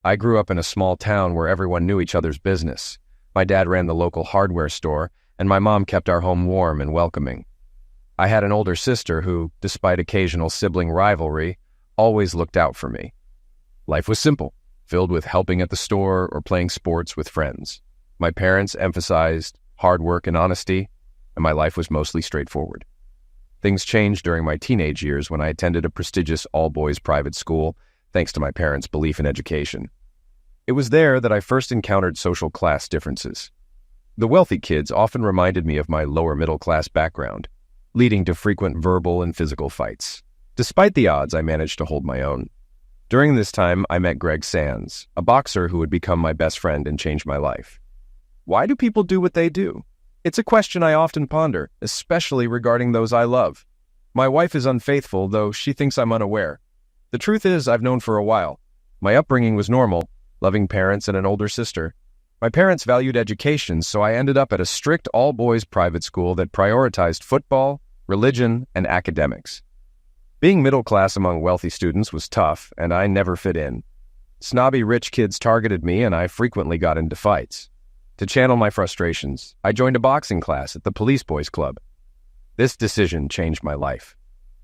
I grew up in a small town where everyone knew each other's business. My dad ran the local hardware store, and my mom kept our home warm and welcoming. I had an older sister who, despite occasional sibling rivalry, always looked out for me. Life was simple, filled with helping at the store or playing sports with friends. My parents emphasized hard work and honesty, and my life was mostly straightforward. Things changed during my teenage years when I attended a prestigious all-boys private school, thanks to my parents' belief in education. It was there that I first encountered social class differences. The wealthy kids often reminded me of my lower middle-class background, leading to frequent verbal and physical fights. Despite the odds, I managed to hold my own. During this time, I met Greg Sands, a boxer who would become my best friend and change my life. Why do people do what they do? It's a question I often ponder, especially regarding those I love. My wife is unfaithful, though she thinks I'm unaware. The truth is, I've known for a while. My upbringing was normal, loving parents and an older sister. My parents valued education, so I ended up at a strict all-boys private school that prioritized football, religion, and academics. Being middle class among wealthy students was tough, and I never fit in. Snobby rich kids targeted me, and I frequently got into fights. To channel my frustrations, I joined a boxing class at the Police Boys Club. This decision changed my life.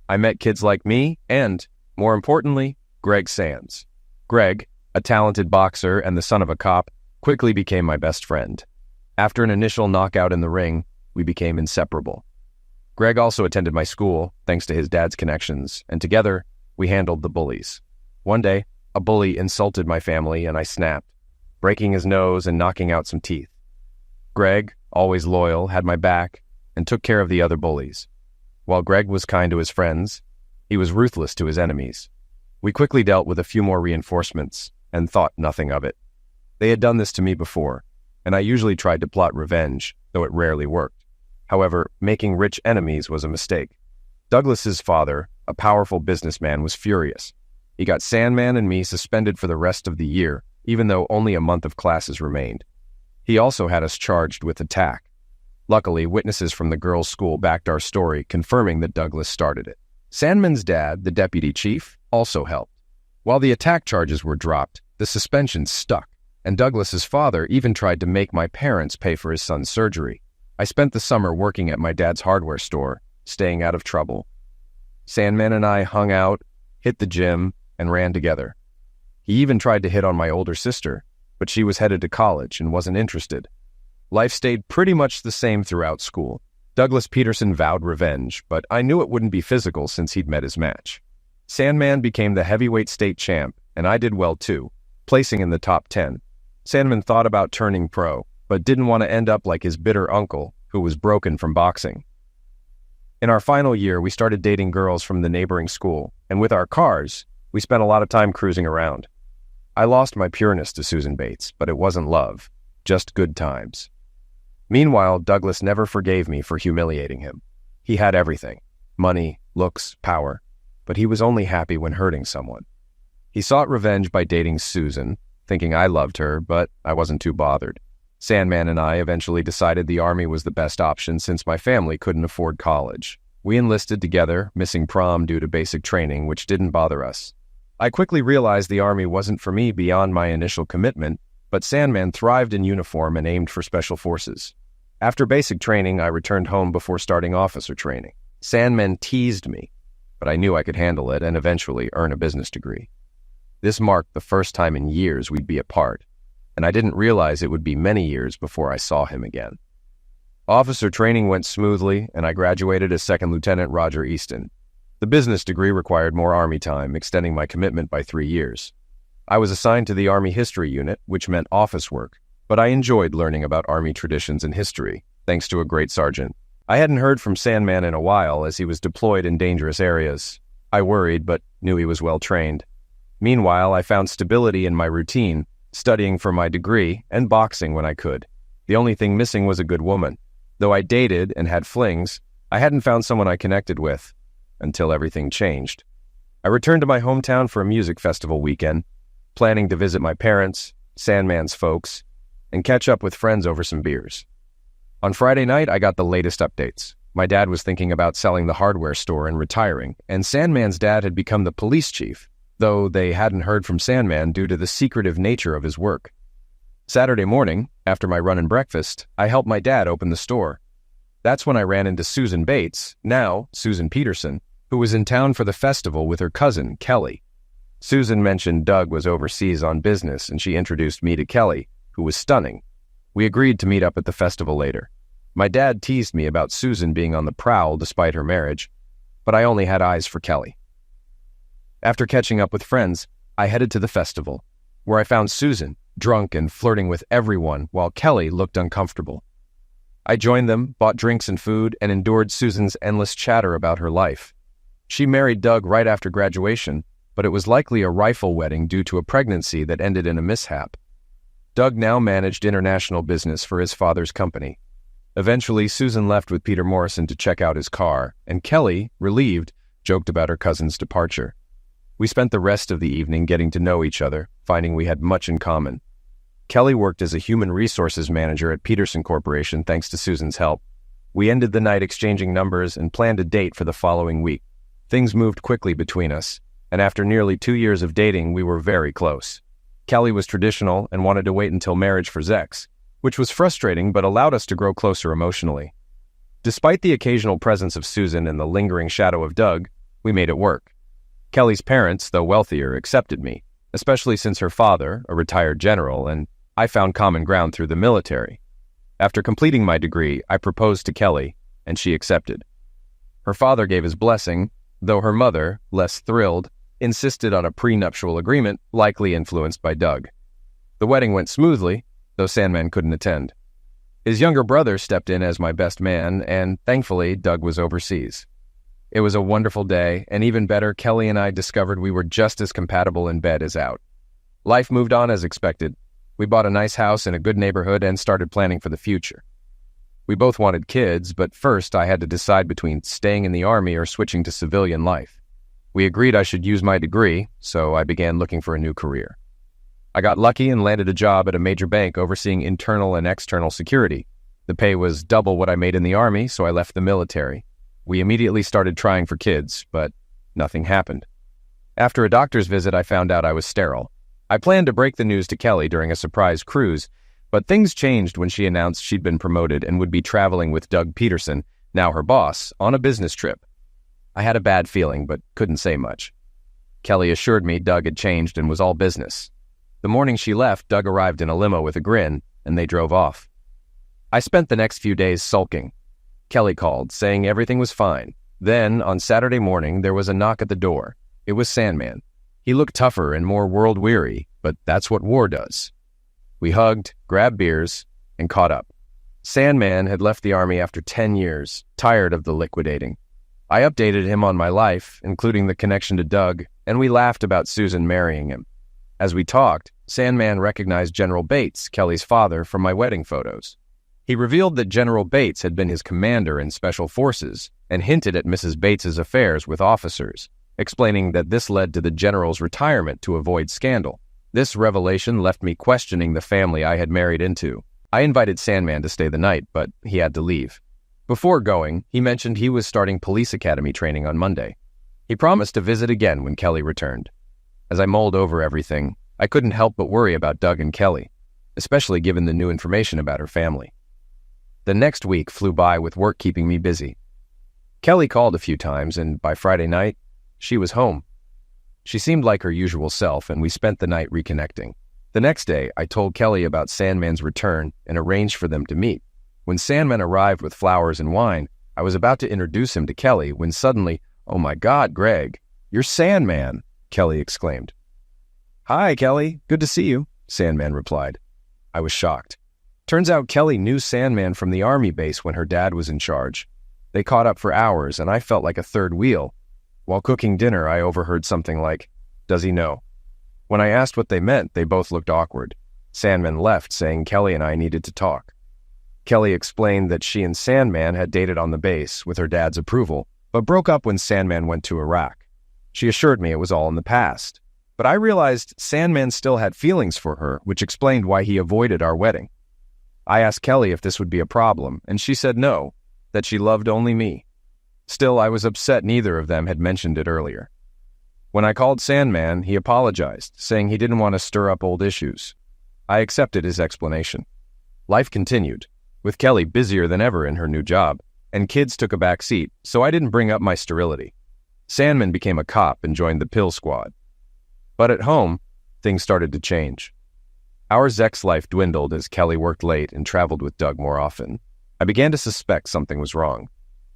I met kids like me and, more importantly, Greg Sands. Greg, a talented boxer and the son of a cop, quickly became my best friend. After an initial knockout in the ring, we became inseparable. Greg also attended my school, thanks to his dad's connections, and together, we handled the bullies. One day, a bully insulted my family and I snapped, breaking his nose and knocking out some teeth. Greg, always loyal, had my back and took care of the other bullies. While Greg was kind to his friends, he was ruthless to his enemies. We quickly dealt with a few more reinforcements and thought nothing of it. They had done this to me before, and I usually tried to plot revenge, though it rarely worked. However, making rich enemies was a mistake. Douglas's father, a powerful businessman, was furious. He got Sandman and me suspended for the rest of the year, even though only a month of classes remained. He also had us charged with attack. Luckily, witnesses from the girls' school backed our story, confirming that Douglas started it. Sandman's dad, the deputy chief, also helped. While the attack charges were dropped, the suspension stuck, and Douglas's father even tried to make my parents pay for his son's surgery. I spent the summer working at my dad's hardware store, staying out of trouble. Sandman and I hung out, hit the gym, and ran together. He even tried to hit on my older sister, but she was headed to college and wasn't interested. Life stayed pretty much the same throughout school. Douglas Peterson vowed revenge, but I knew it wouldn't be physical since he'd met his match. Sandman became the heavyweight state champ, and I did well too, placing in the top 10. Sandman thought about turning pro, but didn't want to end up like his bitter uncle, who was broken from boxing. In our final year, we started dating girls from the neighboring school, and with our cars, we spent a lot of time cruising around. I lost my pureness to Susan Bates, but it wasn't love, just good times. Meanwhile, Douglas never forgave me for humiliating him. He had everything: money, looks, power, but he was only happy when hurting someone. He sought revenge by dating Susan, thinking I loved her, but I wasn't too bothered. Sandman and I eventually decided the Army was the best option since my family couldn't afford college. We enlisted together, missing prom due to basic training, which didn't bother us. I quickly realized the Army wasn't for me beyond my initial commitment, but Sandman thrived in uniform and aimed for special forces. After basic training, I returned home before starting officer training. Sandman teased me, but I knew I could handle it and eventually earn a business degree. This marked the first time in years we'd be apart, and I didn't realize it would be many years before I saw him again. Officer training went smoothly, and I graduated as Second Lieutenant Roger Easton. The business degree required more Army time, extending my commitment by 3 years. I was assigned to the Army History Unit, which meant office work, but I enjoyed learning about Army traditions and history, thanks to a great sergeant. I hadn't heard from Sandman in a while as he was deployed in dangerous areas. I worried, but knew he was well trained. Meanwhile, I found stability in my routine, studying for my degree and boxing when I could. The only thing missing was a good woman. Though I dated and had flings, I hadn't found someone I connected with, until everything changed. I returned to my hometown for a music festival weekend, planning to visit my parents, Sandman's folks, and catch up with friends over some beers. On Friday night, I got the latest updates. My dad was thinking about selling the hardware store and retiring, and Sandman's dad had become the police chief. though they hadn't heard from Sandman due to the secretive nature of his work. Saturday morning, after my run and breakfast, I helped my dad open the store. That's when I ran into Susan Bates, now Susan Peterson, who was in town for the festival with her cousin, Kelly. Susan mentioned Doug was overseas on business, and she introduced me to Kelly, who was stunning. We agreed to meet up at the festival later. My dad teased me about Susan being on the prowl despite her marriage, but I only had eyes for Kelly. After catching up with friends, I headed to the festival, where I found Susan, drunk and flirting with everyone, while Kelly looked uncomfortable. I joined them, bought drinks and food, and endured Susan's endless chatter about her life. She married Doug right after graduation, but it was likely a rifle wedding due to a pregnancy that ended in a mishap. Doug now managed international business for his father's company. Eventually, Susan left with Peter Morrison to check out his car, and Kelly, relieved, joked about her cousin's departure. We spent the rest of the evening getting to know each other, finding we had much in common. Kelly worked as a human resources manager at Peterson Corporation thanks to Susan's help. We ended the night exchanging numbers and planned a date for the following week. Things moved quickly between us, and after nearly 2 years of dating, we were very close. Kelly was traditional and wanted to wait until marriage for sex, which was frustrating but allowed us to grow closer emotionally. Despite the occasional presence of Susan and the lingering shadow of Doug, we made it work. Kelly's parents, though wealthier, accepted me, especially since her father, a retired general, and I found common ground through the military. After completing my degree, I proposed to Kelly, and she accepted. Her father gave his blessing, though her mother, less thrilled, insisted on a prenuptial agreement, likely influenced by Doug. The wedding went smoothly, though Sandman couldn't attend. His younger brother stepped in as my best man, and thankfully, Doug was overseas. It was a wonderful day, and even better, Kelly and I discovered we were just as compatible in bed as out. Life moved on as expected. We bought a nice house in a good neighborhood and started planning for the future. We both wanted kids, but first I had to decide between staying in the Army or switching to civilian life. We agreed I should use my degree, so I began looking for a new career. I got lucky and landed a job at a major bank overseeing internal and external security. The pay was double what I made in the Army, so I left the military. We immediately started trying for kids, but nothing happened. After a doctor's visit, I found out I was sterile. I planned to break the news to Kelly during a surprise cruise, but things changed when she announced she'd been promoted and would be traveling with Doug Peterson, now her boss, on a business trip. I had a bad feeling, but couldn't say much. Kelly assured me Doug had changed and was all business. The morning she left, Doug arrived in a limo with a grin, and they drove off. I spent the next few days sulking. Kelly called, saying everything was fine. Then, on Saturday morning, there was a knock at the door. It was Sandman. He looked tougher and more world-weary, but that's what war does. We hugged, grabbed beers, and caught up. Sandman had left the Army after 10 years, tired of the liquidating. I updated him on my life, including the connection to Doug, and we laughed about Susan marrying him. As we talked, Sandman recognized General Bates, Kelly's father, from my wedding photos. He revealed that General Bates had been his commander in Special Forces and hinted at Mrs. Bates's affairs with officers, explaining that this led to the general's retirement to avoid scandal. This revelation left me questioning the family I had married into. I invited Sandman to stay the night, but he had to leave. Before going, he mentioned he was starting police academy training on Monday. He promised to visit again when Kelly returned. As I mulled over everything, I couldn't help but worry about Doug and Kelly, especially given the new information about her family. The next week flew by with work keeping me busy. Kelly called a few times, and by Friday night, she was home. She seemed like her usual self, and we spent the night reconnecting. The next day, I told Kelly about Sandman's return and arranged for them to meet. When Sandman arrived with flowers and wine, I was about to introduce him to Kelly when suddenly, "Oh my God, Greg, you're Sandman," Kelly exclaimed. "Hi, Kelly. Good to see you," Sandman replied. I was shocked. Turns out Kelly knew Sandman from the Army base when her dad was in charge. They caught up for hours, and I felt like a third wheel. While cooking dinner, I overheard something like, "Does he know?" When I asked what they meant, they both looked awkward. Sandman left, saying Kelly and I needed to talk. Kelly explained that she and Sandman had dated on the base, with her dad's approval, but broke up when Sandman went to Iraq. She assured me it was all in the past. But I realized Sandman still had feelings for her, which explained why he avoided our wedding. I asked Kelly if this would be a problem, and she said no, that she loved only me. Still, I was upset neither of them had mentioned it earlier. When I called Sandman, he apologized, saying he didn't want to stir up old issues. I accepted his explanation. Life continued, with Kelly busier than ever in her new job, and kids took a back seat, so I didn't bring up my sterility. Sandman became a cop and joined the pill squad. But at home, things started to change. Our sex life dwindled as Kelly worked late and traveled with Doug more often. I began to suspect something was wrong.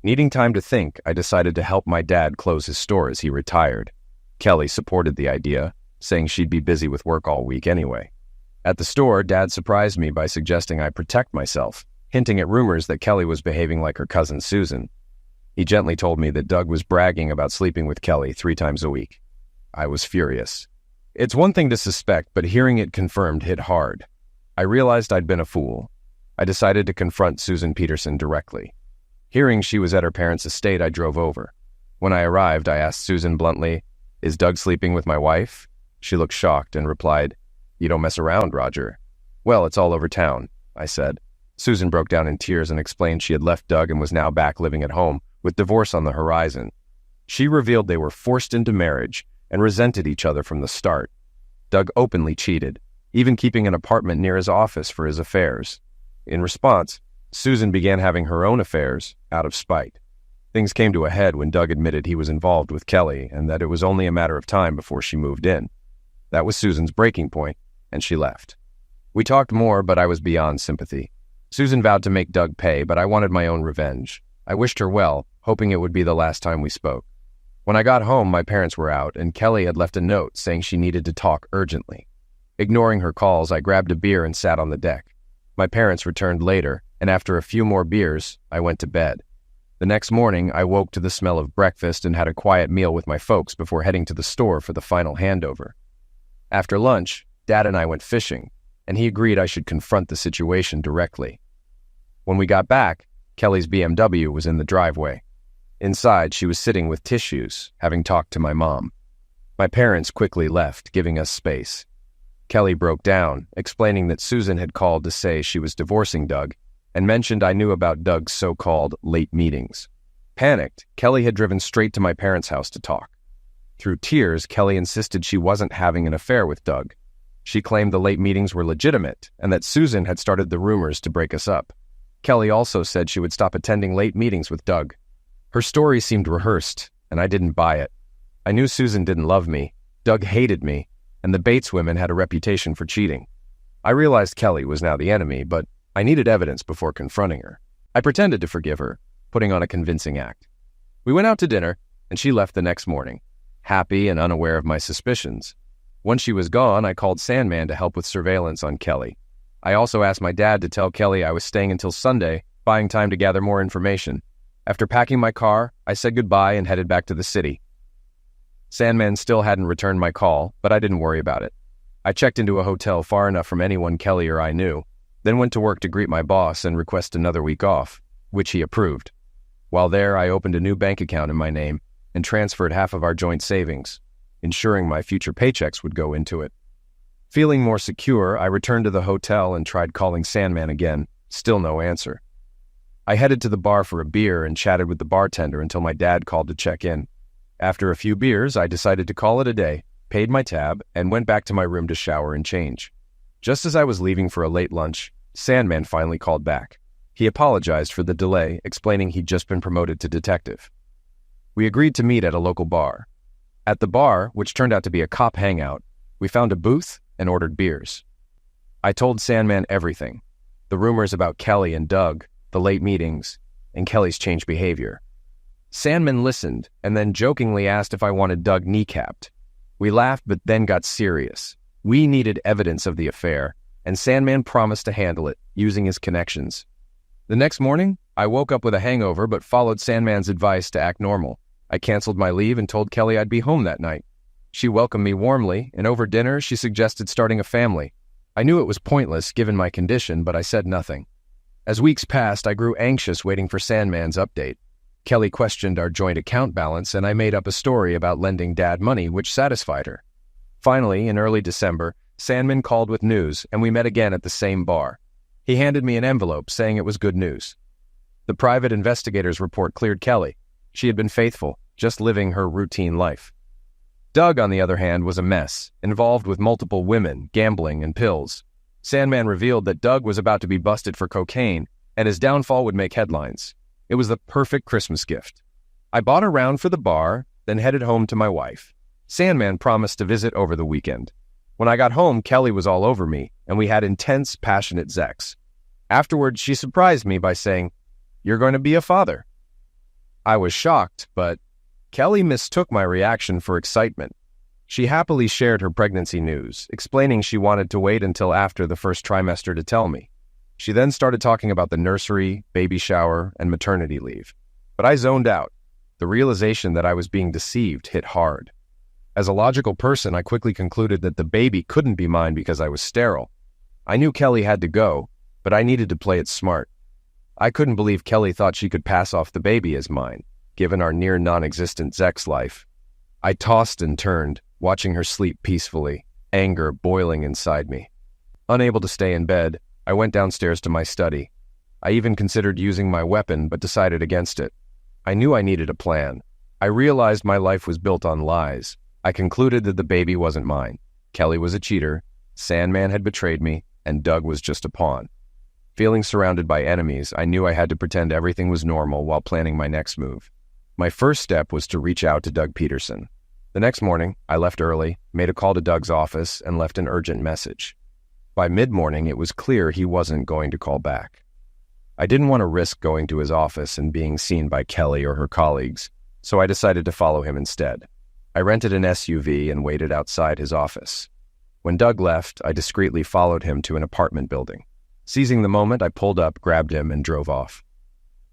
Needing time to think, I decided to help my dad close his store as he retired. Kelly supported the idea, saying she'd be busy with work all week anyway. At the store, Dad surprised me by suggesting I protect myself, hinting at rumors that Kelly was behaving like her cousin Susan. He gently told me that Doug was bragging about sleeping with Kelly 3 times a week. I was furious. It's one thing to suspect, but hearing it confirmed hit hard. I realized I'd been a fool. I decided to confront Susan Peterson directly. Hearing she was at her parents' estate, I drove over. When I arrived, I asked Susan bluntly, "Is Doug sleeping with my wife?" She looked shocked and replied, "You don't mess around, Roger." "Well, it's all over town," I said. Susan broke down in tears and explained she had left Doug and was now back living at home, with divorce on the horizon. She revealed they were forced into marriage and resented each other from the start. Doug openly cheated, even keeping an apartment near his office for his affairs. In response, Susan began having her own affairs out of spite. Things came to a head when Doug admitted he was involved with Kelly and that it was only a matter of time before she moved in. That was Susan's breaking point, and she left. We talked more, but I was beyond sympathy. Susan vowed to make Doug pay, but I wanted my own revenge. I wished her well, hoping it would be the last time we spoke. When I got home, my parents were out, and Kelly had left a note saying she needed to talk urgently. Ignoring her calls, I grabbed a beer and sat on the deck. My parents returned later, and after a few more beers, I went to bed. The next morning, I woke to the smell of breakfast and had a quiet meal with my folks before heading to the store for the final handover. After lunch, Dad and I went fishing, and he agreed I should confront the situation directly. When we got back, Kelly's BMW was in the driveway. Inside, she was sitting with tissues, having talked to my mom. My parents quickly left, giving us space. Kelly broke down, explaining that Susan had called to say she was divorcing Doug, and mentioned I knew about Doug's so-called late meetings. Panicked, Kelly had driven straight to my parents' house to talk. Through tears, Kelly insisted she wasn't having an affair with Doug. She claimed the late meetings were legitimate, and that Susan had started the rumors to break us up. Kelly also said she would stop attending late meetings with Doug. Her story seemed rehearsed, and I didn't buy it. I knew Susan didn't love me, Doug hated me, and the Bates women had a reputation for cheating. I realized Kelly was now the enemy, but I needed evidence before confronting her. I pretended to forgive her, putting on a convincing act. We went out to dinner, and she left the next morning, happy and unaware of my suspicions. Once she was gone, I called Sandman to help with surveillance on Kelly. I also asked my dad to tell Kelly I was staying until Sunday, buying time to gather more information. After packing my car, I said goodbye and headed back to the city. Sandman still hadn't returned my call, but I didn't worry about it. I checked into a hotel far enough from anyone Kelly or I knew, then went to work to greet my boss and request another week off, which he approved. While there, I opened a new bank account in my name and transferred half of our joint savings, ensuring my future paychecks would go into it. Feeling more secure, I returned to the hotel and tried calling Sandman again. Still no answer. I headed to the bar for a beer and chatted with the bartender until my dad called to check in. After a few beers, I decided to call it a day, paid my tab, and went back to my room to shower and change. Just as I was leaving for a late lunch, Sandman finally called back. He apologized for the delay, explaining he'd just been promoted to detective. We agreed to meet at a local bar. At the bar, which turned out to be a cop hangout, we found a booth and ordered beers. I told Sandman everything, the rumors about Kelly and Doug, the late meetings, and Kelly's changed behavior. Sandman listened and then jokingly asked if I wanted Doug kneecapped. We laughed but then got serious. We needed evidence of the affair, and Sandman promised to handle it, using his connections. The next morning, I woke up with a hangover but followed Sandman's advice to act normal. I canceled my leave and told Kelly I'd be home that night. She welcomed me warmly, and over dinner she suggested starting a family. I knew it was pointless given my condition, but I said nothing. As weeks passed, I grew anxious waiting for Sandman's update. Kelly questioned our joint account balance, and I made up a story about lending Dad money, which satisfied her. Finally, in early December, Sandman called with news, and we met again at the same bar. He handed me an envelope saying it was good news. The private investigator's report cleared Kelly. She had been faithful, just living her routine life. Doug, on the other hand, was a mess, involved with multiple women, gambling, and pills. Sandman revealed that Doug was about to be busted for cocaine, and his downfall would make headlines. It was the perfect Christmas gift. I bought a round for the bar, then headed home to my wife. Sandman promised to visit over the weekend. When I got home, Kelly was all over me, and we had intense, passionate sex. Afterwards, she surprised me by saying, "You're going to be a father." I was shocked, but Kelly mistook my reaction for excitement. She happily shared her pregnancy news, explaining she wanted to wait until after the first trimester to tell me. She then started talking about the nursery, baby shower, and maternity leave. But I zoned out. The realization that I was being deceived hit hard. As a logical person, I quickly concluded that the baby couldn't be mine because I was sterile. I knew Kelly had to go, but I needed to play it smart. I couldn't believe Kelly thought she could pass off the baby as mine, given our near non-existent sex life. I tossed and turned, watching her sleep peacefully, anger boiling inside me. Unable to stay in bed, I went downstairs to my study. I even considered using my weapon, but decided against it. I knew I needed a plan. I realized my life was built on lies. I concluded that the baby wasn't mine. Kelly was a cheater, Sandman had betrayed me, and Doug was just a pawn. Feeling surrounded by enemies, I knew I had to pretend everything was normal while planning my next move. My first step was to reach out to Doug Peterson. The next morning, I left early, made a call to Doug's office, and left an urgent message. By mid-morning, it was clear he wasn't going to call back. I didn't want to risk going to his office and being seen by Kelly or her colleagues, so I decided to follow him instead. I rented an SUV and waited outside his office. When Doug left, I discreetly followed him to an apartment building. Seizing the moment, I pulled up, grabbed him, and drove off.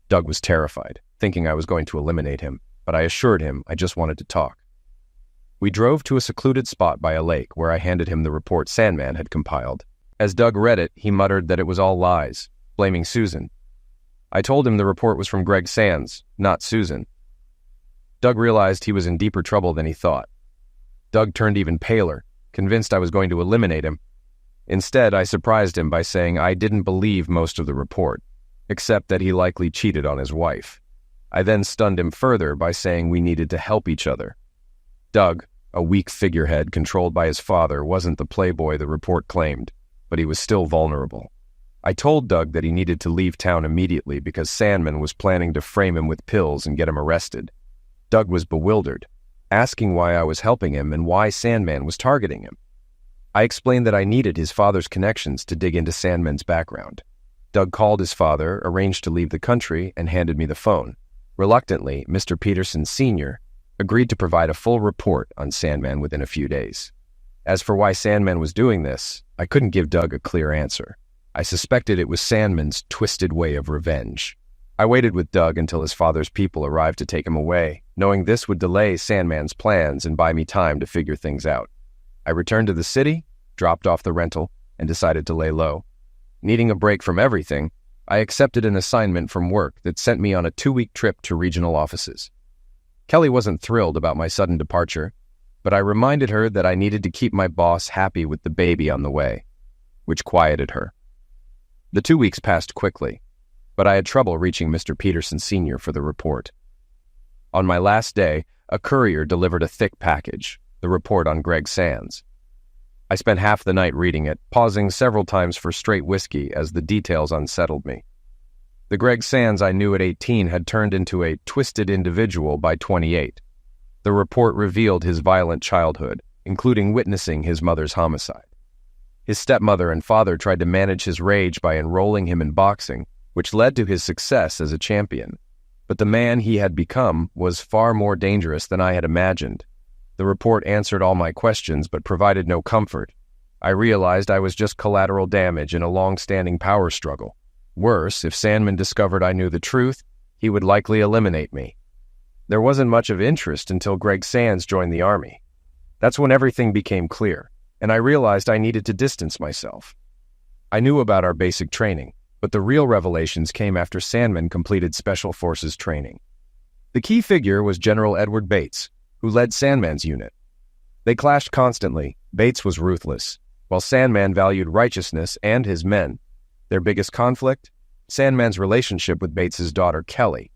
Doug was terrified, thinking I was going to eliminate him, but I assured him I just wanted to talk. We drove to a secluded spot by a lake where I handed him the report Sandman had compiled. As Doug read it, he muttered that it was all lies, blaming Susan. I told him the report was from Greg Sands, not Susan. Doug realized he was in deeper trouble than he thought. Doug turned even paler, convinced I was going to eliminate him. Instead, I surprised him by saying I didn't believe most of the report, except that he likely cheated on his wife. I then stunned him further by saying we needed to help each other. Doug, a weak figurehead controlled by his father, wasn't the playboy the report claimed, but he was still vulnerable. I told Doug that he needed to leave town immediately because Sandman was planning to frame him with pills and get him arrested. Doug was bewildered, asking why I was helping him and why Sandman was targeting him. I explained that I needed his father's connections to dig into Sandman's background. Doug called his father, arranged to leave the country, and handed me the phone. Reluctantly, Mr. Peterson Sr. agreed to provide a full report on Sandman within a few days. As for why Sandman was doing this, I couldn't give Doug a clear answer. I suspected it was Sandman's twisted way of revenge. I waited with Doug until his father's people arrived to take him away, knowing this would delay Sandman's plans and buy me time to figure things out. I returned to the city, dropped off the rental, and decided to lay low. Needing a break from everything, I accepted an assignment from work that sent me on a 2-week trip to regional offices. Kelly wasn't thrilled about my sudden departure, but I reminded her that I needed to keep my boss happy with the baby on the way, which quieted her. The 2 weeks passed quickly, but I had trouble reaching Mr. Peterson Sr. for the report. On my last day, a courier delivered a thick package, the report on Greg Sands. I spent half the night reading it, pausing several times for straight whiskey as the details unsettled me. The Greg Sands I knew at 18 had turned into a twisted individual by 28. The report revealed his violent childhood, including witnessing his mother's homicide. His stepmother and father tried to manage his rage by enrolling him in boxing, which led to his success as a champion. But the man he had become was far more dangerous than I had imagined. The report answered all my questions but provided no comfort. I realized I was just collateral damage in a long-standing power struggle. Worse, if Sandman discovered I knew the truth, he would likely eliminate me. There wasn't much of interest until Greg Sands joined the army. That's when everything became clear, and I realized I needed to distance myself. I knew about our basic training, but the real revelations came after Sandman completed Special Forces training. The key figure was General Edward Bates, who led Sandman's unit. They clashed constantly. Bates was ruthless, while Sandman valued righteousness and his men. Their biggest conflict? Sandman's relationship with Bates's daughter, Kelly.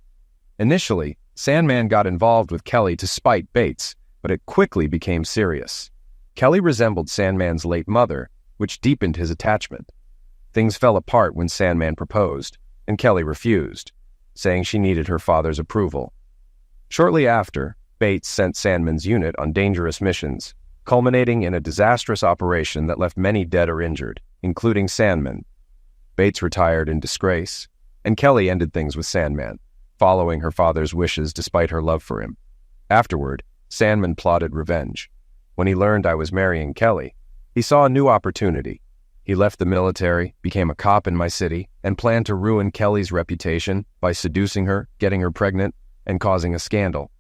Initially, Sandman got involved with Kelly to spite Bates, but it quickly became serious. Kelly resembled Sandman's late mother, which deepened his attachment. Things fell apart when Sandman proposed, and Kelly refused, saying she needed her father's approval. Shortly after, Bates sent Sandman's unit on dangerous missions, culminating in a disastrous operation that left many dead or injured, including Sandman. Bates retired in disgrace, and Kelly ended things with Sandman, following her father's wishes despite her love for him. Afterward, Sandman plotted revenge. When he learned I was marrying Kelly, he saw a new opportunity. He left the military, became a cop in my city, and planned to ruin Kelly's reputation by seducing her, getting her pregnant, and causing a scandal.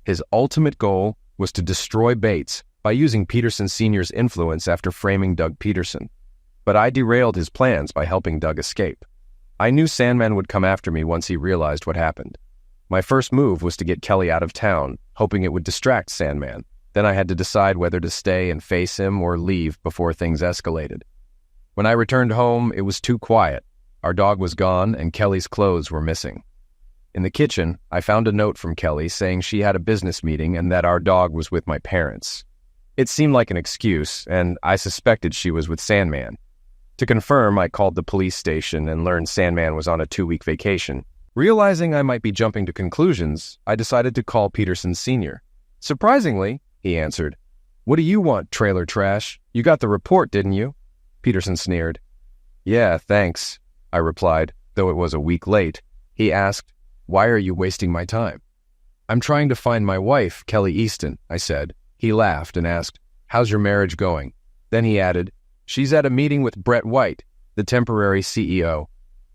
His ultimate goal was to destroy Bates by using Peterson Sr.'s influence after framing Doug Peterson. But I derailed his plans by helping Doug escape. I knew Sandman would come after me once he realized what happened. My first move was to get Kelly out of town, hoping it would distract Sandman. Then I had to decide whether to stay and face him or leave before things escalated. When I returned home, it was too quiet. Our dog was gone, and Kelly's clothes were missing. In the kitchen, I found a note from Kelly saying she had a business meeting and that our dog was with my parents. It seemed like an excuse, and I suspected she was with Sandman. To confirm, I called the police station and learned Sandman was on a 2-week vacation. Realizing I might be jumping to conclusions, I decided to call Peterson Sr. Surprisingly, he answered, "What do you want, trailer trash? You got the report, didn't you?" Peterson sneered. "Yeah, thanks," I replied, though it was a week late. He asked, "Why are you wasting my time?" "I'm trying to find my wife, Kelly Easton," I said. He laughed and asked, "How's your marriage going?" Then he added, "She's at a meeting with Brett White, the temporary CEO.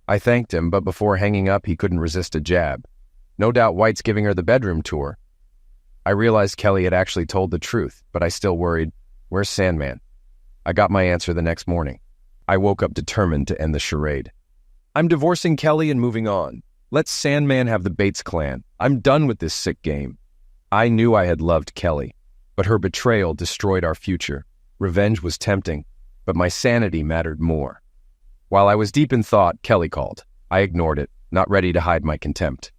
I thanked him, but before hanging up, he couldn't resist a jab. No doubt White's giving her the bedroom tour. I realized Kelly had actually told the truth, but I still worried, where's Sandman? I got my answer the next morning. I woke up determined to end the charade. I'm divorcing Kelly and moving on. Let Sandman have the Bates clan. I'm done with this sick game. I knew I had loved Kelly, but her betrayal destroyed our future. Revenge was tempting, but my sanity mattered more. While I was deep in thought, Kelly called. I ignored it, not ready to hide my contempt.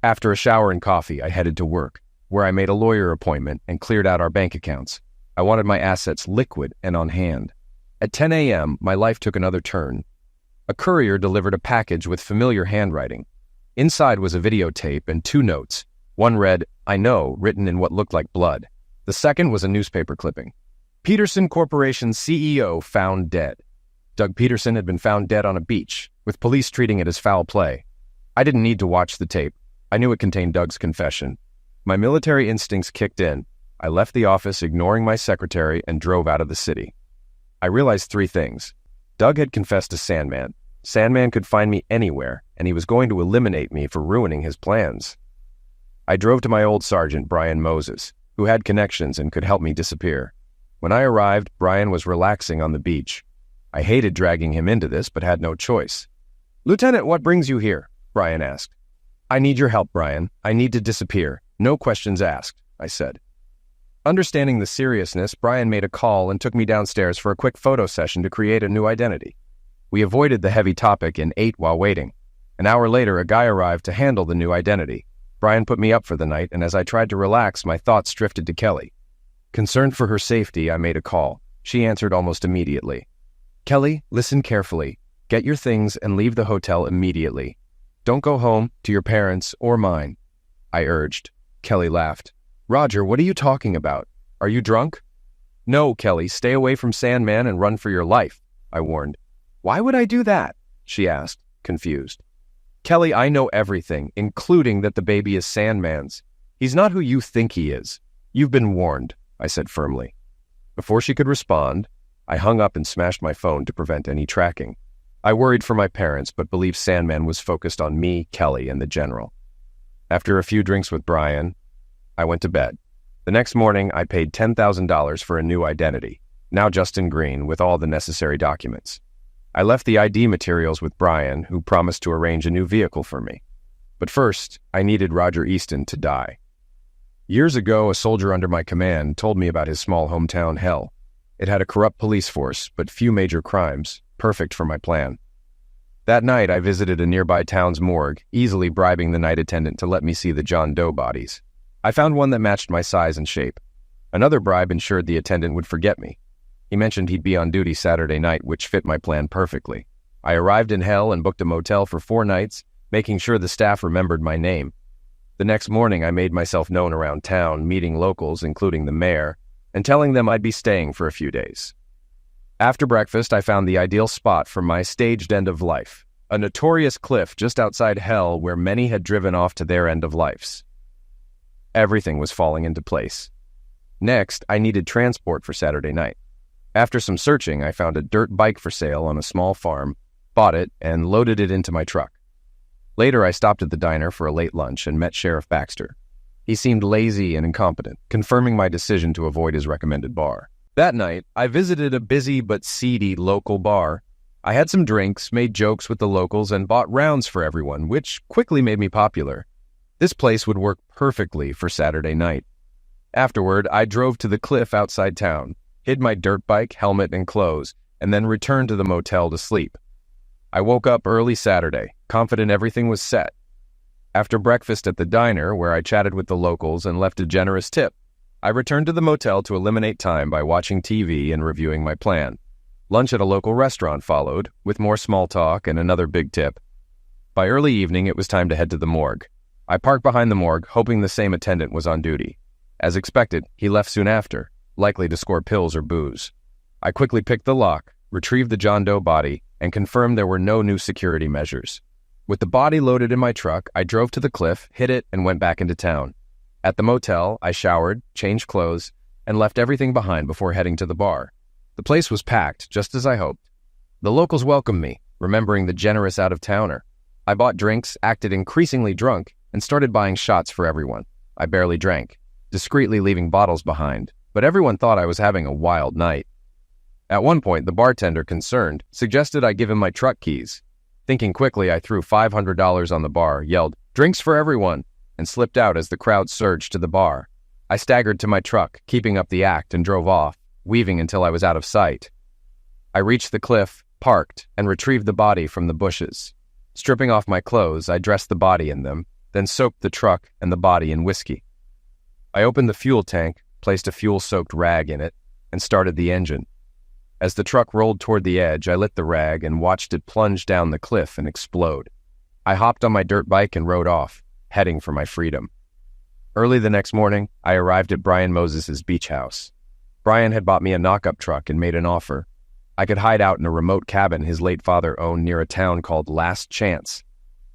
After a shower and coffee, I headed to work, where I made a lawyer appointment and cleared out our bank accounts. I wanted my assets liquid and on hand. At 10 a.m., my life took another turn. A courier delivered a package with familiar handwriting. Inside was a videotape and 2 notes. One read, "I know," written in what looked like blood. The second was a newspaper clipping. Peterson Corporation CEO found dead. Doug Peterson had been found dead on a beach, with police treating it as foul play. I didn't need to watch the tape. I knew it contained Doug's confession. My military instincts kicked in. I left the office, ignoring my secretary, and drove out of the city. I realized 3 things. Doug had confessed to Sandman. Sandman could find me anywhere, and he was going to eliminate me for ruining his plans. I drove to my old sergeant, Brian Moses, who had connections and could help me disappear. When I arrived, Brian was relaxing on the beach. I hated dragging him into this, but had no choice. "Lieutenant, what brings you here?" Brian asked. "I need your help, Brian. I need to disappear. No questions asked," I said. Understanding the seriousness, Brian made a call and took me downstairs for a quick photo session to create a new identity. We avoided the heavy topic and ate while waiting. An hour later, a guy arrived to handle the new identity. Brian put me up for the night, and as I tried to relax, my thoughts drifted to Kelly. Concerned for her safety, I made a call. She answered almost immediately. "Kelly, listen carefully. Get your things and leave the hotel immediately. Don't go home to your parents or mine," I urged. Kelly laughed. "Roger, what are you talking about? Are you drunk?" "No, Kelly, stay away from Sandman and run for your life," I warned. "Why would I do that?" she asked, confused. "Kelly, I know everything, including that the baby is Sandman's. He's not who you think he is. You've been warned," I said firmly. Before she could respond, I hung up and smashed my phone to prevent any tracking. I worried for my parents, but believed Sandman was focused on me, Kelly, and the general. After a few drinks with Brian, I went to bed. The next morning, I paid $10,000 for a new identity, now Justin Green, with all the necessary documents. I left the ID materials with Brian, who promised to arrange a new vehicle for me. But first, I needed Roger Easton to die. Years ago, a soldier under my command told me about his small hometown hell. It had a corrupt police force, but few major crimes, perfect for my plan. That night, I visited a nearby town's morgue, easily bribing the night attendant to let me see the John Doe bodies. I found one that matched my size and shape. Another bribe ensured the attendant would forget me. He mentioned he'd be on duty Saturday night, which fit my plan perfectly. I arrived in hell and booked a motel for 4 nights, making sure the staff remembered my name. The next morning, I made myself known around town, meeting locals, including the mayor, and telling them I'd be staying for a few days. After breakfast, I found the ideal spot for my staged end of life, a notorious cliff just outside hell where many had driven off to their end of lives. Everything was falling into place. Next, I needed transport for Saturday night. After some searching, I found a dirt bike for sale on a small farm, bought it, and loaded it into my truck. Later, I stopped at the diner for a late lunch and met Sheriff Baxter. He seemed lazy and incompetent, confirming my decision to avoid his recommended bar. That night, I visited a busy but seedy local bar. I had some drinks, made jokes with the locals, and bought rounds for everyone, which quickly made me popular. This place would work perfectly for Saturday night. Afterward, I drove to the cliff outside town, hid my dirt bike, helmet, and clothes, and then returned to the motel to sleep. I woke up early Saturday, confident everything was set. After breakfast at the diner, where I chatted with the locals and left a generous tip, I returned to the motel to eliminate time by watching TV and reviewing my plan. Lunch at a local restaurant followed, with more small talk and another big tip. By early evening, it was time to head to the morgue. I parked behind the morgue, hoping the same attendant was on duty. As expected, he left soon after, likely to score pills or booze. I quickly picked the lock, retrieved the John Doe body, and confirmed there were no new security measures. With the body loaded in my truck, I drove to the cliff, hit it, and went back into town. At the motel, I showered, changed clothes, and left everything behind before heading to the bar. The place was packed, just as I hoped. The locals welcomed me, remembering the generous out-of-towner. I bought drinks, acted increasingly drunk, and started buying shots for everyone. I barely drank, discreetly leaving bottles behind, but everyone thought I was having a wild night. At one point, the bartender, concerned, suggested I give him my truck keys. Thinking quickly, I threw $500 on the bar, yelled, "Drinks for everyone!" and slipped out as the crowd surged to the bar. I staggered to my truck, keeping up the act, and drove off, weaving until I was out of sight. I reached the cliff, parked, and retrieved the body from the bushes. Stripping off my clothes, I dressed the body in them, then soaked the truck and the body in whiskey. I opened the fuel tank, placed a fuel-soaked rag in it, and started the engine. As the truck rolled toward the edge, I lit the rag and watched it plunge down the cliff and explode. I hopped on my dirt bike and rode off, heading for my freedom. Early the next morning, I arrived at Brian Moses's beach house. Brian had bought me a knock-up truck and made an offer. I could hide out in a remote cabin his late father owned near a town called Last Chance.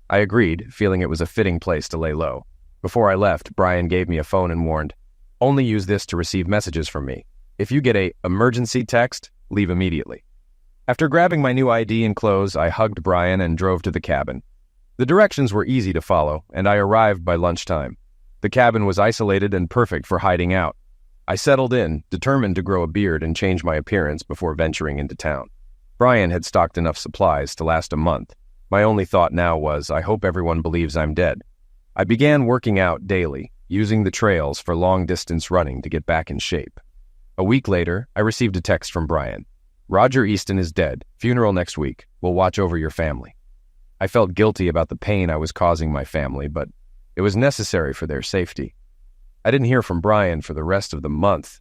I agreed, feeling it was a fitting place to lay low. Before I left, Brian gave me a phone and warned, "Only use this to receive messages from me. If you get an emergency text, leave immediately." After grabbing my new ID and clothes, I hugged Brian and drove to the cabin. The directions were easy to follow, and I arrived by lunchtime. The cabin was isolated and perfect for hiding out. I settled in, determined to grow a beard and change my appearance before venturing into town. Brian had stocked enough supplies to last a month. My only thought now was, I hope everyone believes I'm dead. I began working out daily, using the trails for long-distance running to get back in shape. A week later, I received a text from Brian. "Roger Easton is dead. Funeral next week. We'll watch over your family." I felt guilty about the pain I was causing my family, but it was necessary for their safety. I didn't hear from Brian for the rest of the month.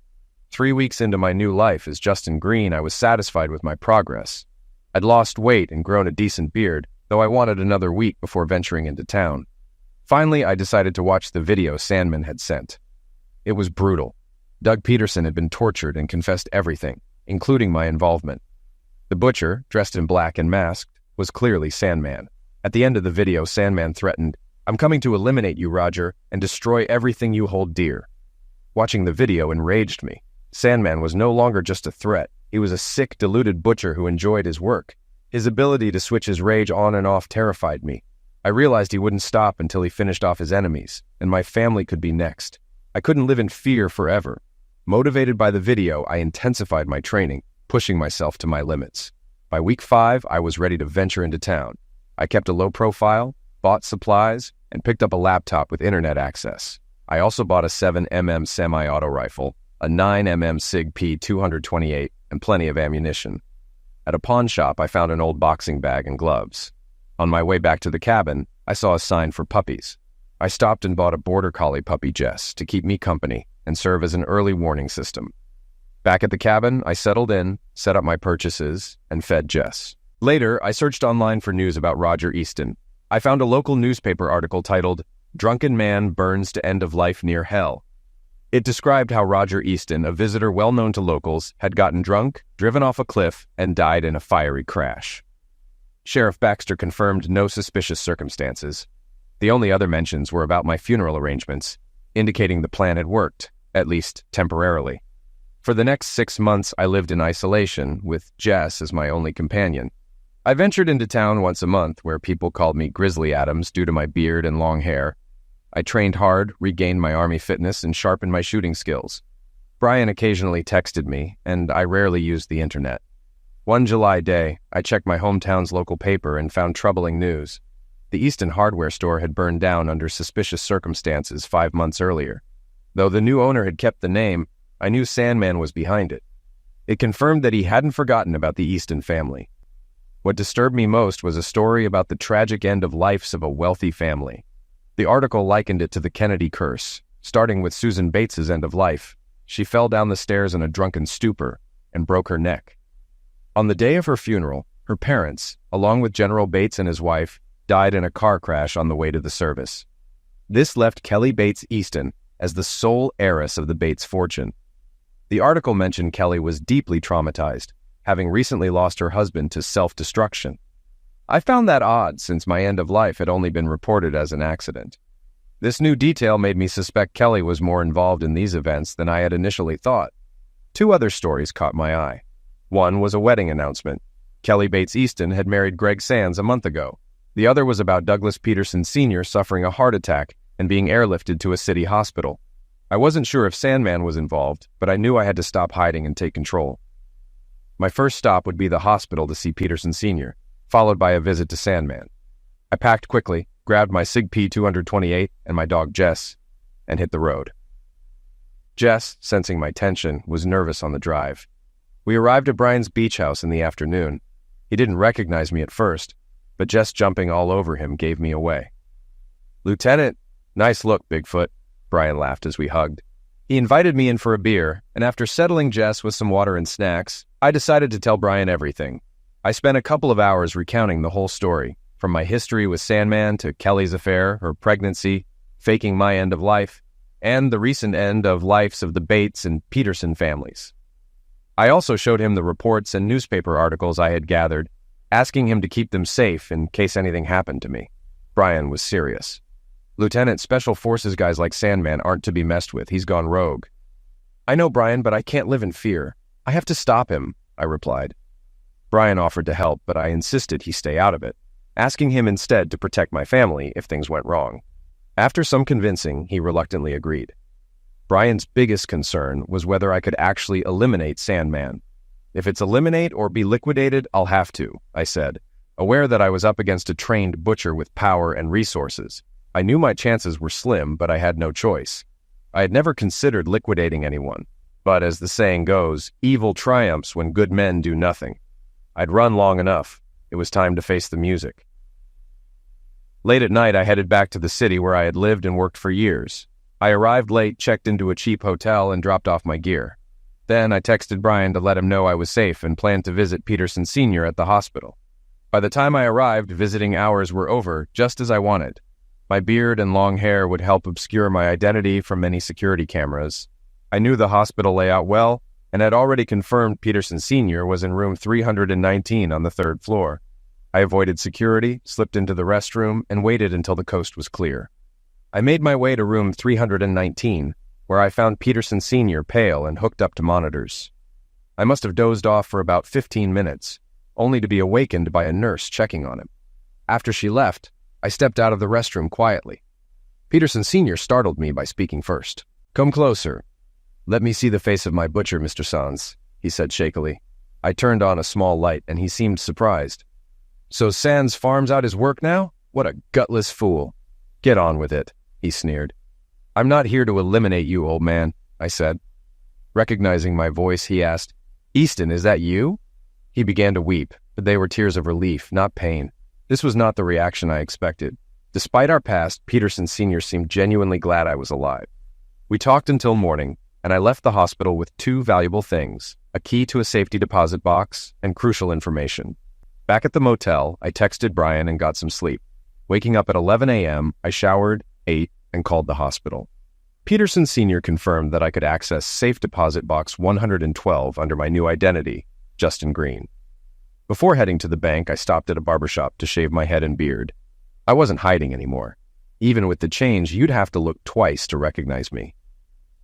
3 weeks into my new life as Justin Green, I was satisfied with my progress. I'd lost weight and grown a decent beard, though I wanted another week before venturing into town. Finally, I decided to watch the video Sandman had sent. It was brutal. Doug Peterson had been tortured and confessed everything, including my involvement. The butcher, dressed in black and masked, was clearly Sandman. At the end of the video, Sandman threatened, "I'm coming to eliminate you, Roger, and destroy everything you hold dear." Watching the video enraged me. Sandman was no longer just a threat. He was a sick, deluded butcher who enjoyed his work. His ability to switch his rage on and off terrified me. I realized he wouldn't stop until he finished off his enemies, and my family could be next. I couldn't live in fear forever. Motivated by the video, I intensified my training, pushing myself to my limits. By week 5, I was ready to venture into town. I kept a low profile, bought supplies, and picked up a laptop with internet access. I also bought a 7mm semi-auto rifle, a 9mm SIG P228, and plenty of ammunition. At a pawn shop, I found an old boxing bag and gloves. On my way back to the cabin, I saw a sign for puppies. I stopped and bought a border collie puppy, Jess, to keep me company and serve as an early warning system. Back at the cabin, I settled in, set up my purchases, and fed Jess. Later, I searched online for news about Roger Easton. I found a local newspaper article titled, "Drunken Man Burns to End of Life Near Hell." It described how Roger Easton, a visitor well known to locals, had gotten drunk, driven off a cliff, and died in a fiery crash. Sheriff Baxter confirmed no suspicious circumstances. The only other mentions were about my funeral arrangements, indicating the plan had worked, at least temporarily. For the next 6 months, I lived in isolation, with Jess as my only companion. I ventured into town once a month, where people called me Grizzly Adams due to my beard and long hair. I trained hard, regained my Army fitness, and sharpened my shooting skills. Brian occasionally texted me, and I rarely used the internet. One July day, I checked my hometown's local paper and found troubling news. The Easton hardware store had burned down under suspicious circumstances 5 months earlier. Though the new owner had kept the name, I knew Sandman was behind it. It confirmed that he hadn't forgotten about the Easton family. What disturbed me most was a story about the tragic end of lives of a wealthy family. The article likened it to the Kennedy curse, starting with Susan Bates's end of life. She fell down the stairs in a drunken stupor and broke her neck. On the day of her funeral, her parents, along with General Bates and his wife, died in a car crash on the way to the service. This left Kelly Bates Easton as the sole heiress of the Bates fortune. The article mentioned Kelly was deeply traumatized, having recently lost her husband to self-destruction. I found that odd, since my end of life had only been reported as an accident. This new detail made me suspect Kelly was more involved in these events than I had initially thought. 2 other stories caught my eye. One was a wedding announcement. Kelly Bates Easton had married Greg Sands a month ago. The other was about Douglas Peterson Sr. suffering a heart attack and being airlifted to a city hospital. I wasn't sure if Sandman was involved, but I knew I had to stop hiding and take control. My first stop would be the hospital to see Peterson Sr., followed by a visit to Sandman. I packed quickly, grabbed my SIG P228 and my dog Jess, and hit the road. Jess, sensing my tension, was nervous on the drive. We arrived at Brian's beach house in the afternoon. He didn't recognize me at first, but Jess jumping all over him gave me away. "Lieutenant, nice look, Bigfoot," Brian laughed as we hugged. He invited me in for a beer, and after settling Jess with some water and snacks, I decided to tell Brian everything. I spent a couple of hours recounting the whole story, from my history with Sandman to Kelly's affair, her pregnancy, faking my end of life, and the recent end of lives of the Bates and Peterson families. I also showed him the reports and newspaper articles I had gathered, asking him to keep them safe in case anything happened to me. Brian was serious. "Lieutenant, Special Forces guys like Sandman aren't to be messed with. He's gone rogue." "I know, Brian, but I can't live in fear. I have to stop him," I replied. Brian offered to help, but I insisted he stay out of it, asking him instead to protect my family if things went wrong. After some convincing, he reluctantly agreed. Brian's biggest concern was whether I could actually eliminate Sandman. "If it's eliminate or be liquidated, I'll have to," I said, aware that I was up against a trained butcher with power and resources. I knew my chances were slim, but I had no choice. I had never considered liquidating anyone, but as the saying goes, evil triumphs when good men do nothing. I'd run long enough. It was time to face the music. Late at night, I headed back to the city where I had lived and worked for years. I arrived late, checked into a cheap hotel, and dropped off my gear. Then I texted Brian to let him know I was safe and planned to visit Peterson Sr. at the hospital. By the time I arrived, visiting hours were over, just as I wanted. My beard and long hair would help obscure my identity from many security cameras. I knew the hospital layout well, and had already confirmed Peterson Sr. was in room 319 on the 3rd floor. I avoided security, slipped into the restroom, and waited until the coast was clear. I made my way to room 319, where I found Peterson Sr. pale and hooked up to monitors. I must have dozed off for about 15 minutes, only to be awakened by a nurse checking on him. After she left, I stepped out of the restroom quietly. Peterson Sr. startled me by speaking first. "Come closer. Let me see the face of my butcher, Mr. Sands," he said shakily. I turned on a small light, and he seemed surprised. "So Sands farms out his work now? What a gutless fool." "Get on with it," he sneered. "I'm not here to eliminate you, old man," I said. Recognizing my voice, he asked, "Easton, is that you?" He began to weep, but they were tears of relief, not pain. This was not the reaction I expected. Despite our past, Peterson Sr. seemed genuinely glad I was alive. We talked until morning, and I left the hospital with two valuable things: a key to a safety deposit box and crucial information. Back at the motel, I texted Brian and got some sleep. Waking up at 11 a.m., I showered, ate, and called the hospital. Peterson Sr. confirmed that I could access safe deposit box 112 under my new identity, Justin Green. Before heading to the bank, I stopped at a barbershop to shave my head and beard. I wasn't hiding anymore. Even with the change, you'd have to look twice to recognize me.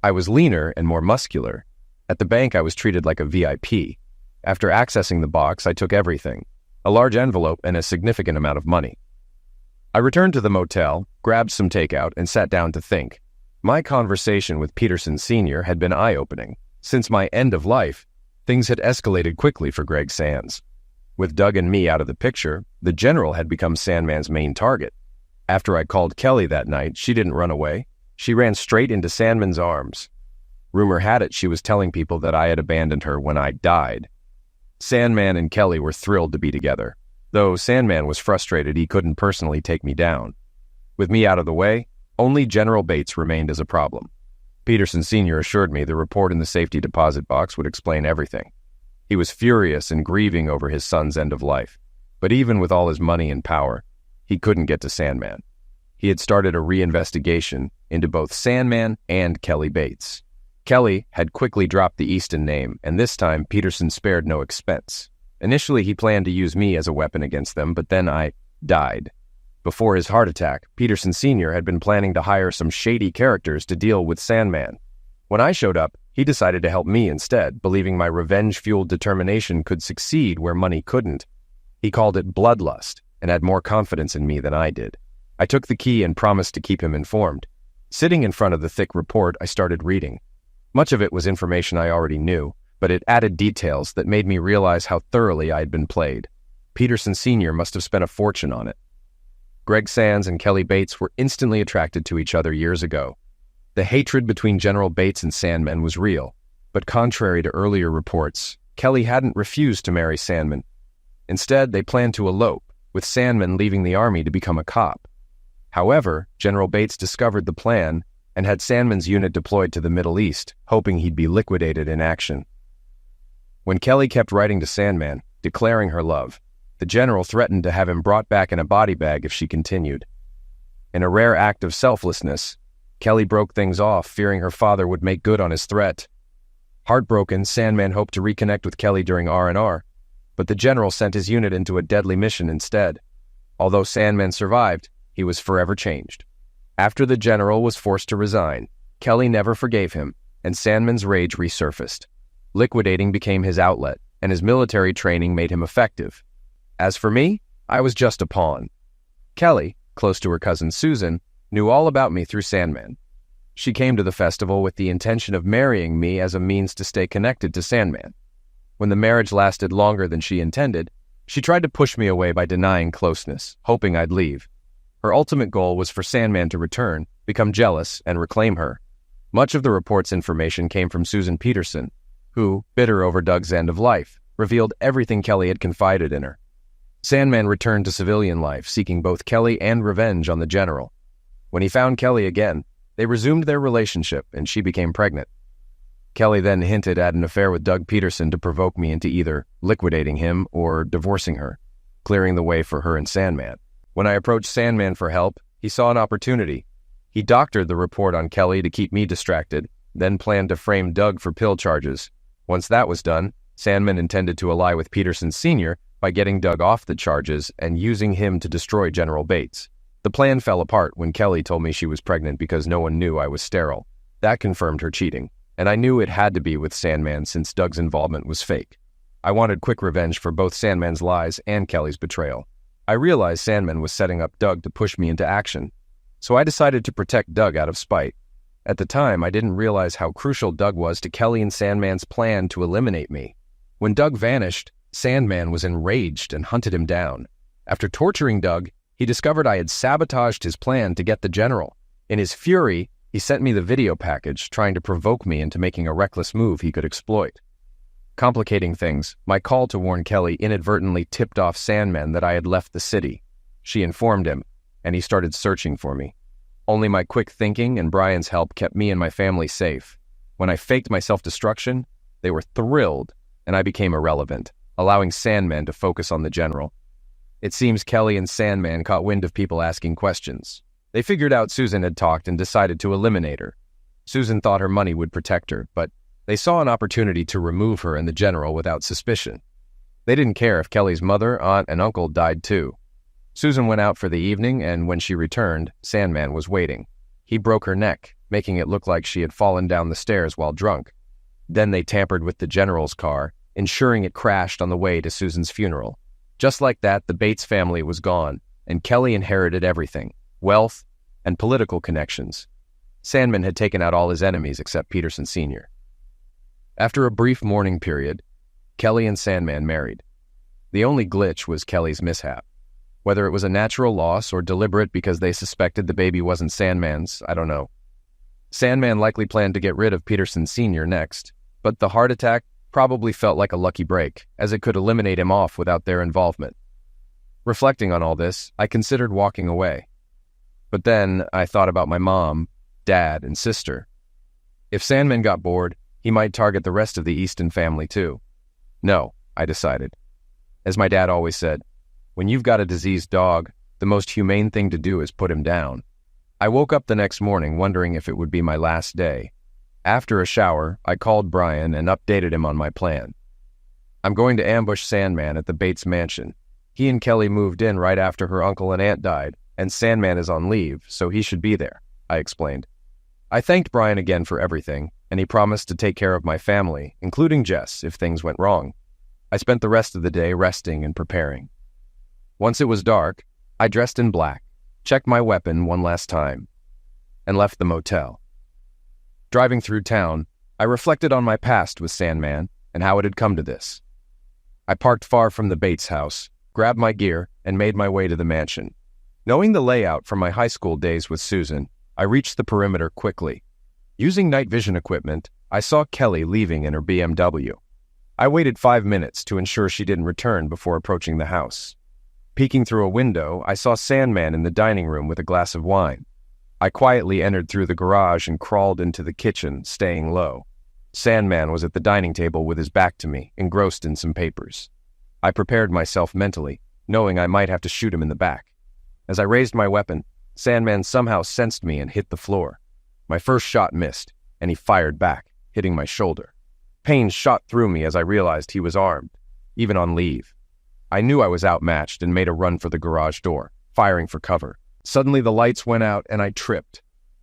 I was leaner and more muscular. At the bank, I was treated like a VIP. After accessing the box, I took everything: a large envelope and a significant amount of money. I returned to the motel, grabbed some takeout, and sat down to think. My conversation with Peterson Sr. had been eye-opening. Since my end of life, things had escalated quickly for Greg Sands. With Doug and me out of the picture, the general had become Sandman's main target. After I called Kelly that night, she didn't run away. She ran straight into Sandman's arms. Rumor had it she was telling people that I had abandoned her when I died. Sandman and Kelly were thrilled to be together, though Sandman was frustrated he couldn't personally take me down. With me out of the way, only General Bates remained as a problem. Peterson Sr. assured me the report in the safety deposit box would explain everything. He was furious and grieving over his son's end of life, but even with all his money and power, he couldn't get to Sandman. He had started a reinvestigation into both Sandman and Kelly Bates. Kelly had quickly dropped the Easton name, and this time Peterson spared no expense. Initially, he planned to use me as a weapon against them, but then I died. Before his heart attack, Peterson Sr. had been planning to hire some shady characters to deal with Sandman. When I showed up, he decided to help me instead, believing my revenge-fueled determination could succeed where money couldn't. He called it bloodlust and had more confidence in me than I did. I took the key and promised to keep him informed. Sitting in front of the thick report, I started reading. Much of it was information I already knew, but it added details that made me realize how thoroughly I had been played. Peterson Sr. must have spent a fortune on it. Greg Sands and Kelly Bates were instantly attracted to each other years ago. The hatred between General Bates and Sandman was real, but contrary to earlier reports, Kelly hadn't refused to marry Sandman. Instead, they planned to elope, with Sandman leaving the army to become a cop. However, General Bates discovered the plan and had Sandman's unit deployed to the Middle East, hoping he'd be liquidated in action. When Kelly kept writing to Sandman, declaring her love, the general threatened to have him brought back in a body bag if she continued. In a rare act of selflessness, Kelly broke things off, fearing her father would make good on his threat. Heartbroken, Sandman hoped to reconnect with Kelly during R&R, but the general sent his unit into a deadly mission instead. Although Sandman survived, he was forever changed. After the general was forced to resign, Kelly never forgave him, and Sandman's rage resurfaced. Liquidating became his outlet, and his military training made him effective. As for me, I was just a pawn. Kelly, close to her cousin Susan, knew all about me through Sandman. She came to the festival with the intention of marrying me as a means to stay connected to Sandman. When the marriage lasted longer than she intended, she tried to push me away by denying closeness, hoping I'd leave. Her ultimate goal was for Sandman to return, become jealous, and reclaim her. Much of the report's information came from Susan Peterson, who, bitter over Doug's end of life, revealed everything Kelly had confided in her. Sandman returned to civilian life, seeking both Kelly and revenge on the general. When he found Kelly again, they resumed their relationship, and she became pregnant. Kelly then hinted at an affair with Doug Peterson to provoke me into either liquidating him or divorcing her, clearing the way for her and Sandman. When I approached Sandman for help, he saw an opportunity. He doctored the report on Kelly to keep me distracted, then planned to frame Doug for pill charges. Once that was done, Sandman intended to ally with Peterson Sr. by getting Doug off the charges and using him to destroy General Bates. The plan fell apart when Kelly told me she was pregnant because no one knew I was sterile. That confirmed her cheating, and I knew it had to be with Sandman since Doug's involvement was fake. I wanted quick revenge for both Sandman's lies and Kelly's betrayal. I realized Sandman was setting up Doug to push me into action, so I decided to protect Doug out of spite. At the time, I didn't realize how crucial Doug was to Kelly and Sandman's plan to eliminate me. When Doug vanished, Sandman was enraged and hunted him down. After torturing Doug, he discovered I had sabotaged his plan to get the general. In his fury, he sent me the video package, trying to provoke me into making a reckless move he could exploit. Complicating things, my call to warn Kelly inadvertently tipped off Sandman that I had left the city. She informed him, and he started searching for me. Only my quick thinking and Brian's help kept me and my family safe. When I faked my self-destruction, they were thrilled, and I became irrelevant, allowing Sandman to focus on the general. It seems Kelly and Sandman caught wind of people asking questions. They figured out Susan had talked and decided to eliminate her. Susan thought her money would protect her, but they saw an opportunity to remove her and the general without suspicion. They didn't care if Kelly's mother, aunt, and uncle died too. Susan went out for the evening, and when she returned, Sandman was waiting. He broke her neck, making it look like she had fallen down the stairs while drunk. Then they tampered with the general's car, ensuring it crashed on the way to Susan's funeral. Just like that, the Bates family was gone, and Kelly inherited everything: wealth and political connections. Sandman had taken out all his enemies except Peterson Sr. After a brief mourning period, Kelly and Sandman married. The only glitch was Kelly's mishap. Whether it was a natural loss or deliberate because they suspected the baby wasn't Sandman's, I don't know. Sandman likely planned to get rid of Peterson Sr. next, but the heart attack probably felt like a lucky break, as it could eliminate him off without their involvement. Reflecting on all this, I considered walking away. But then I thought about my mom, dad, and sister. If Sandman got bored, he might target the rest of the Easton family too. No, I decided. As my dad always said, when you've got a diseased dog, the most humane thing to do is put him down. I woke up the next morning wondering if it would be my last day. After a shower, I called Brian and updated him on my plan. I'm going to ambush Sandman at the Bates mansion. He and Kelly moved in right after her uncle and aunt died, and Sandman is on leave, so he should be there, I explained. I thanked Brian again for everything, and he promised to take care of my family, including Jess, if things went wrong. I spent the rest of the day resting and preparing. Once it was dark, I dressed in black, checked my weapon one last time, and left the motel. Driving through town, I reflected on my past with Sandman and how it had come to this. I parked far from the Bates house, grabbed my gear, and made my way to the mansion. Knowing the layout from my high school days with Susan, I reached the perimeter quickly. Using night vision equipment, I saw Kelly leaving in her BMW. I waited 5 minutes to ensure she didn't return before approaching the house. Peeking through a window, I saw Sandman in the dining room with a glass of wine. I quietly entered through the garage and crawled into the kitchen, staying low. Sandman was at the dining table with his back to me, engrossed in some papers. I prepared myself mentally, knowing I might have to shoot him in the back. As I raised my weapon, Sandman somehow sensed me and hit the floor. My first shot missed, and he fired back, hitting my shoulder. Pain shot through me as I realized he was armed, even on leave. I knew I was outmatched and made a run for the garage door, firing for cover. Suddenly the lights went out and I tripped.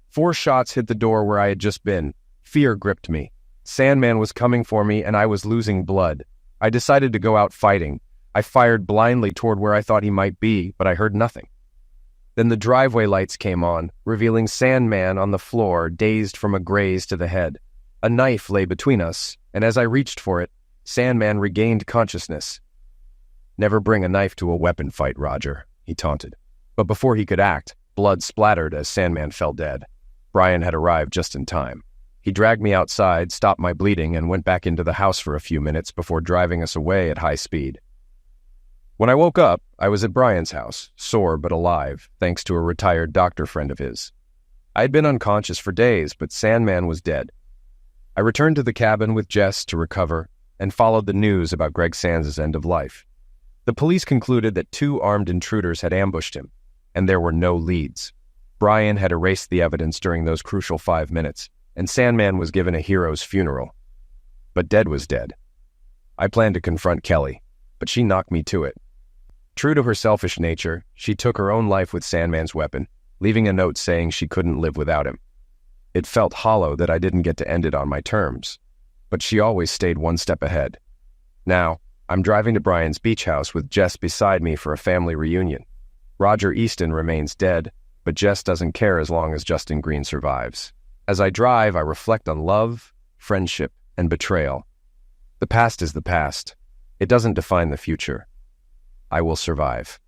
4 shots hit the door where I had just been. Fear gripped me. Sandman was coming for me and I was losing blood. I decided to go out fighting. I fired blindly toward where I thought he might be, but I heard nothing. Then the driveway lights came on, revealing Sandman on the floor, dazed from a graze to the head. A knife lay between us, and as I reached for it, Sandman regained consciousness. "Never bring a knife to a weapon fight, Roger," he taunted. But before he could act, blood splattered as Sandman fell dead. Brian had arrived just in time. He dragged me outside, stopped my bleeding, and went back into the house for a few minutes before driving us away at high speed. When I woke up, I was at Brian's house, sore but alive, thanks to a retired doctor friend of his. I had been unconscious for days, but Sandman was dead. I returned to the cabin with Jess to recover and followed the news about Greg Sands' end of life. The police concluded that 2 armed intruders had ambushed him, and there were no leads. Brian had erased the evidence during those crucial 5 minutes, and Sandman was given a hero's funeral. But dead was dead. I planned to confront Kelly, but she knocked me to it. True to her selfish nature, she took her own life with Sandman's weapon, leaving a note saying she couldn't live without him. It felt hollow that I didn't get to end it on my terms, but she always stayed one step ahead. Now, I'm driving to Brian's beach house with Jess beside me for a family reunion. Roger Easton remains dead, but Jess doesn't care as long as Justin Green survives. As I drive, I reflect on love, friendship, and betrayal. The past is the past. It doesn't define the future. I will survive.